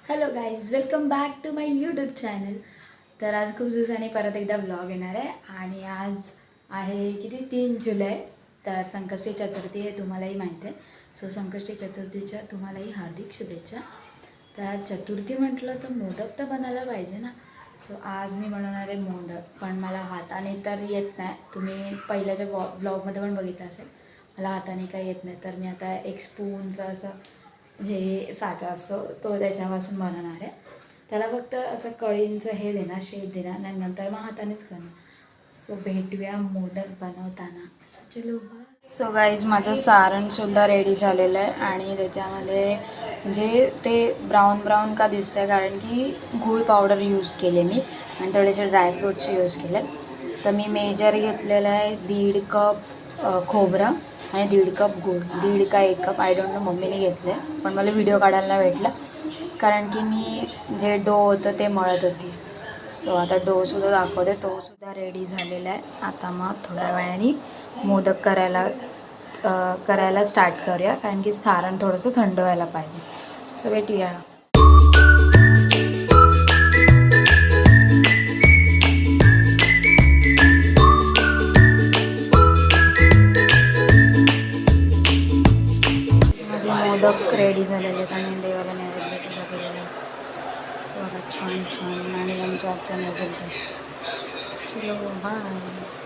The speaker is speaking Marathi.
Hello guys, welcome back to my YouTube channel. तर आज खूप दिवसांनी परत एकदा व्लॉग येणार आहे आणि आज आहे किती 3 जुलै. तर संकष्टी चतुर्थी आहे, तुम्हालाही माहीत आहे. सो संकष्टी चतुर्थीच्या तुम्हालाही हार्दिक शुभेच्छा. तर आज चतुर्थी म्हटलं तर मोदक तर बनायला पाहिजे ना. सो आज मी बनवणार आहे मोदक, पण मला हाताने तर येत नाही. तुम्ही पहिल्याच्या ब्लॉगमध्ये पण बघितलं असेल, मला हाताने काही येत नाही. तर मी आता एक स्पूनचं असं जे साचा असतो तो त्याच्यापासून बनवणार आहे. त्याला फक्त असं कळींचं हे देणार, शेप देणार आणि नंतर मग हातानेच करणार. सो भेटूया मोदक बनवताना. चलो बाय. सो गाईज, माझं सारणसुद्धा रेडी झालेलं आहे आणि त्याच्यामध्ये म्हणजे ते ब्राऊन का दिसतं आहे कारण की गूळ पावडर यूज केले मी आणि थोडेसे ड्रायफ्रूट्स यूज केले. तर मी मेजर घेतलेलं आहे 1.5 कप खोबरं आणि 1.5 कप गूळ, 1.5 का 1 कप आय डोंट नो, मम्मीने घेतले पण मला व्हिडिओ काढायला नाही भेटलं कारण की मी जे डो होतं ते मळत होती. सो आता डोसुद्धा दाखवते, तोसुद्धा रेडी झालेला आहे. आता मग थोड्या वेळाने मोदक करायला स्टार्ट करूया कारण की सारण थोडंसं थंड व्हायला पाहिजे. सो भेटूया. माझे मोदक रेडी झालेले आहेत आणि देवाला नैवेद्यसुद्धा दिलेलं आहे. सो आता छान छान आणि आमच्या आजचा नैवेद्य. चलो बाय.